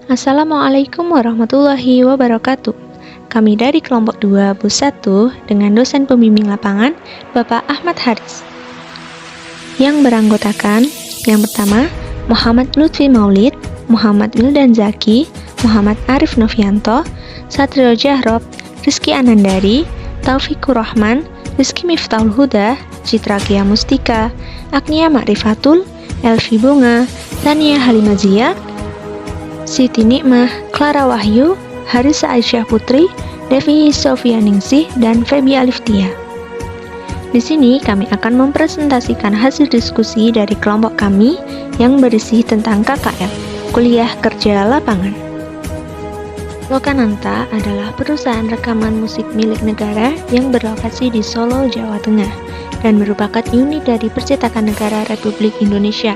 Assalamualaikum warahmatullahi wabarakatuh. Kami dari kelompok 2 BUS 1 dengan dosen pembimbing lapangan Bapak Ahmad Haris yang beranggotakan yang pertama Muhammad Lutfi Maulid, Muhammad Wildan Zaki, Muhammad Arif Novianto, Satrio Jahrob, Rizky Anandari, Taufikur Rahman, Rizky Miftahul Huda, Citra Kia Mustika, Agnia Makrifatul, Elvi Bunga, Tania Halimazia, Siti Nikmah, Clara Wahyu, Harisa Aisyah Putri, Devi Sofia Ningsih, dan Febi Aliftia. Di sini kami akan mempresentasikan hasil diskusi dari kelompok kami yang berisi tentang KKL, Kuliah Kerja Lapangan. Lokananta adalah perusahaan rekaman musik milik negara yang berlokasi di Solo, Jawa Tengah, dan merupakan unit dari Percetakan Negara Republik Indonesia.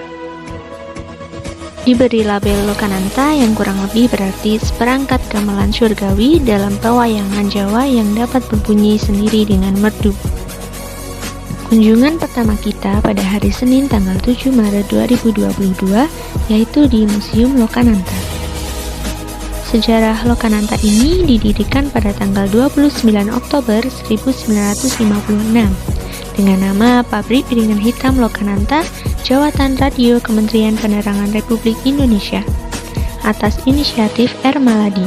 Diberi label Lokananta yang kurang lebih berarti seperangkat gamelan surgawi dalam pewayangan Jawa yang dapat berbunyi sendiri dengan merdu. Kunjungan pertama kita pada hari Senin tanggal 7 Maret 2022 yaitu di Museum Lokananta. Sejarah Lokananta ini didirikan pada tanggal 29 Oktober 1956 dengan nama Pabrik Piringan Hitam Lokananta, Jawatan Radio Kementerian Penerangan Republik Indonesia atas inisiatif R. Maladi.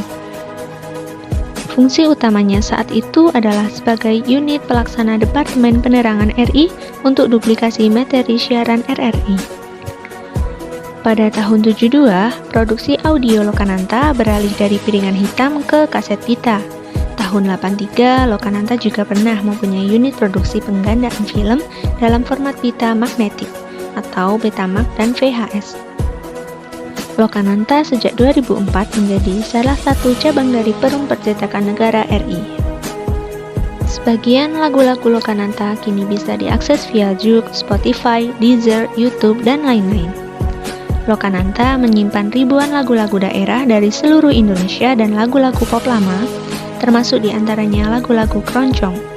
Fungsi utamanya saat itu adalah sebagai unit pelaksana Departemen Penerangan RI untuk duplikasi materi siaran RRI. Pada tahun 72, produksi audio Lokananta beralih dari piringan hitam ke kaset pita. Tahun 83, Lokananta juga pernah mempunyai unit produksi penggandaan film dalam format pita magnetik atau Betamax dan VHS. Lokananta sejak 2004 menjadi salah satu cabang dari Perum Percetakan Negara RI. Sebagian lagu-lagu Lokananta kini bisa diakses via Joox, Spotify, Deezer, YouTube, dan lain-lain. Lokananta menyimpan ribuan lagu-lagu daerah dari seluruh Indonesia dan lagu-lagu pop lama, termasuk diantaranya lagu-lagu keroncong.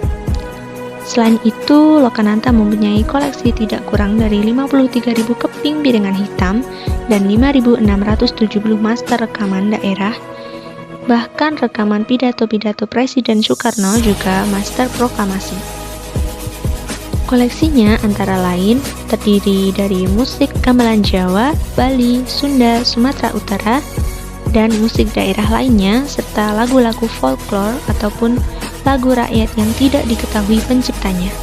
Selain itu, Lokananta mempunyai koleksi tidak kurang dari 53.000 keping piringan hitam dan 5.670 master rekaman daerah. Bahkan rekaman pidato-pidato Presiden Soekarno juga master proklamasi. Koleksinya antara lain terdiri dari musik gamelan Jawa, Bali, Sunda, Sumatera Utara, dan musik daerah lainnya serta lagu-lagu folklore ataupun lagu rakyat yang tidak diketahui penciptanya.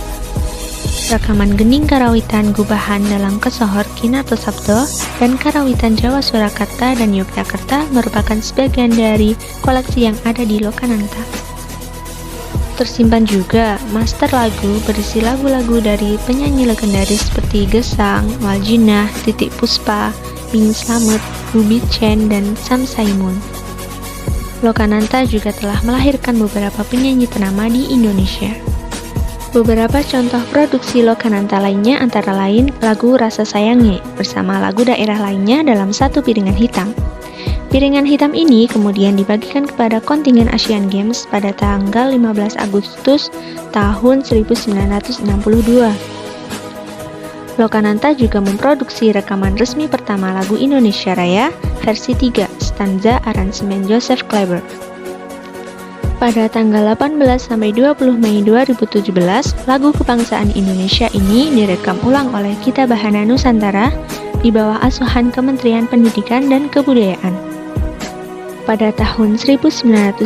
Rekaman Gening Karawitan Gubahan dalam Kesohor Kinato Sabdo dan Karawitan Jawa Surakarta dan Yogyakarta merupakan sebagian dari koleksi yang ada di Lokananta. Tersimpan juga master lagu berisi lagu-lagu dari penyanyi legendaris seperti Gesang, Waljina, Titik Puspa, Bing Slamet, Bubi Chen, dan Sam Saimun. Lokananta juga telah melahirkan beberapa penyanyi ternama di Indonesia. Beberapa contoh produksi Lokananta lainnya antara lain lagu Rasa Sayangnya bersama lagu daerah lainnya dalam satu piringan hitam. Piringan hitam ini kemudian dibagikan kepada kontingen Asian Games pada tanggal 15 Agustus tahun 1962. Lokananta juga memproduksi rekaman resmi pertama lagu Indonesia Raya versi 3 stanza aransemen Joseph Kleber. Pada tanggal 18-20 Mei 2017, lagu kebangsaan Indonesia ini direkam ulang oleh Gita Bahana Nusantara di bawah asuhan Kementerian Pendidikan dan Kebudayaan. Pada tahun 1985,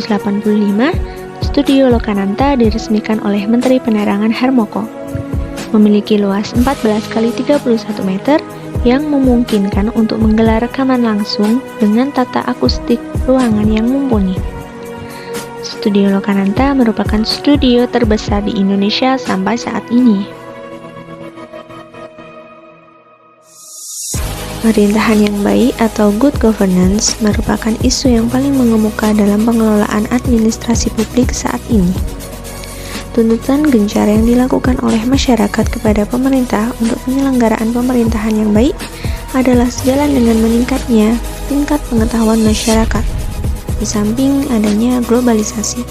studio Lokananta diresmikan oleh Menteri Penerangan Harmoko. Memiliki luas 14 x 31 meter yang memungkinkan untuk menggelar rekaman langsung dengan tata akustik ruangan yang mumpuni. Studio Lokananta merupakan studio terbesar di Indonesia sampai saat ini. Pemerintahan yang baik atau good governance merupakan isu yang paling mengemuka dalam pengelolaan administrasi publik saat ini. Tuntutan gencar yang dilakukan oleh masyarakat kepada pemerintah untuk penyelenggaraan pemerintahan yang baik adalah sejalan dengan meningkatnya tingkat pengetahuan masyarakat, di samping adanya globalisasi.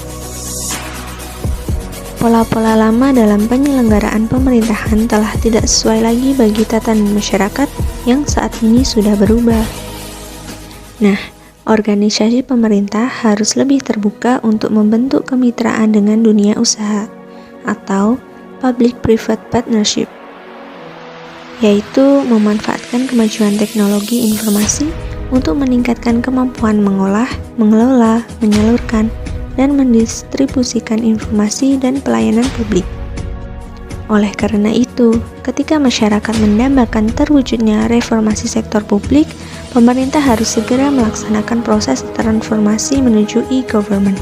Pola-pola lama dalam penyelenggaraan pemerintahan telah tidak sesuai lagi bagi tatanan masyarakat yang saat ini sudah berubah. Nah, organisasi pemerintah harus lebih terbuka untuk membentuk kemitraan dengan dunia usaha atau public-private partnership, yaitu memanfaatkan kemajuan teknologi informasi untuk meningkatkan kemampuan mengolah, mengelola, menyalurkan, dan mendistribusikan informasi dan pelayanan publik. Oleh karena itu, ketika masyarakat mendambakan terwujudnya reformasi sektor publik, pemerintah harus segera melaksanakan proses transformasi menuju e-government.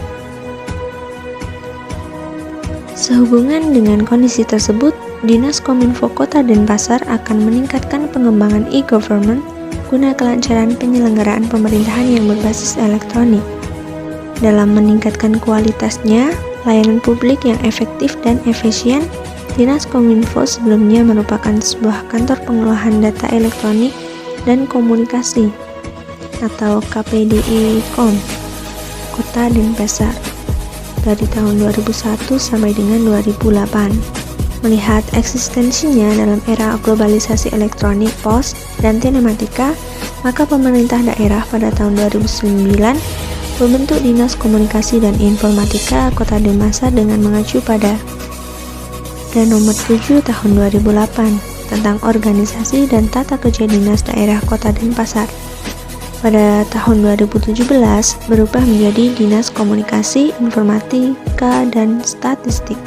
Sehubungan dengan kondisi tersebut, Dinas Kominfo Kota Denpasar akan meningkatkan pengembangan e-government guna kelancaran penyelenggaraan pemerintahan yang berbasis elektronik. Dalam meningkatkan kualitasnya, layanan publik yang efektif dan efisien, Dinas Kominfo sebelumnya merupakan sebuah kantor pengolahan data elektronik dan komunikasi atau KPDI-Kom Kota Denpasar dari tahun 2001 sampai dengan 2008. Melihat eksistensinya dalam era globalisasi elektronik, pos, dan telematika, maka pemerintah daerah pada tahun 2009 membentuk Dinas Komunikasi dan Informatika Kota Denpasar dengan mengacu pada dan nomor 7 tahun 2008 tentang organisasi dan tata kerja Dinas Daerah Kota Denpasar. Pada tahun 2017 berubah menjadi Dinas Komunikasi, Informatika, dan Statistik.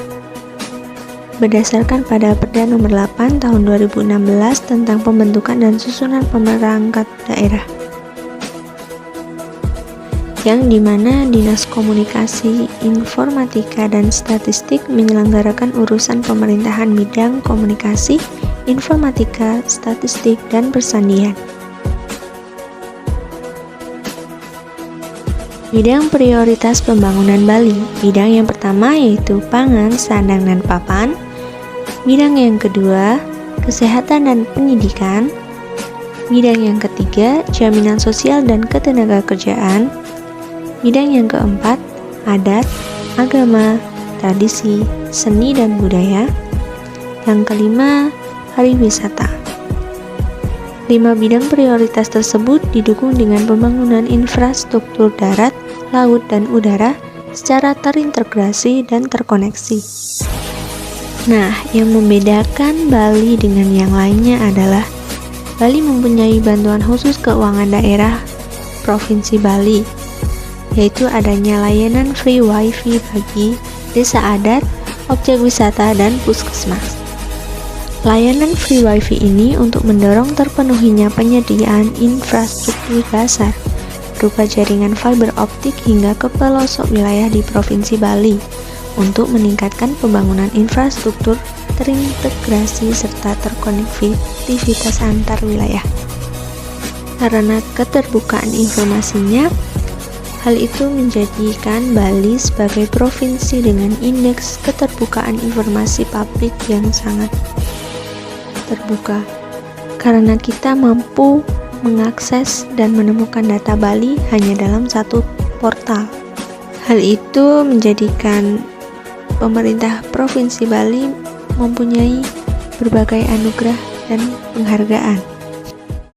Berdasarkan pada Perda nomor 8 tahun 2016 tentang pembentukan dan susunan pemerangkat daerah, yang dimana Dinas Komunikasi, Informatika, dan Statistik menyelenggarakan urusan pemerintahan bidang komunikasi, informatika, statistik, dan persandian. Bidang prioritas pembangunan Bali. Bidang yang pertama yaitu pangan, sandang, dan papan. Bidang yang kedua, kesehatan dan pendidikan. Bidang yang ketiga, jaminan sosial dan ketenagakerjaan. Bidang yang keempat, adat, agama, tradisi, seni, dan budaya. Yang kelima, pariwisata. 5 bidang prioritas tersebut didukung dengan pembangunan infrastruktur darat, laut, dan udara secara terintegrasi dan terkoneksi. Nah, yang membedakan Bali dengan yang lainnya adalah Bali mempunyai bantuan khusus keuangan daerah Provinsi Bali, yaitu adanya layanan free wifi bagi desa adat, objek wisata, dan puskesmas. Layanan free wifi ini untuk mendorong terpenuhinya penyediaan infrastruktur dasar berupa jaringan fiber optik hingga ke pelosok wilayah di Provinsi Bali untuk meningkatkan pembangunan infrastruktur terintegrasi serta terkonektivitas antar wilayah. Karena keterbukaan informasinya, hal itu menjadikan Bali sebagai provinsi dengan indeks keterbukaan informasi publik yang sangat terbuka, karena kita mampu mengakses dan menemukan data Bali hanya dalam satu portal. Hal itu menjadikan pemerintah Provinsi Bali mempunyai berbagai anugerah dan penghargaan.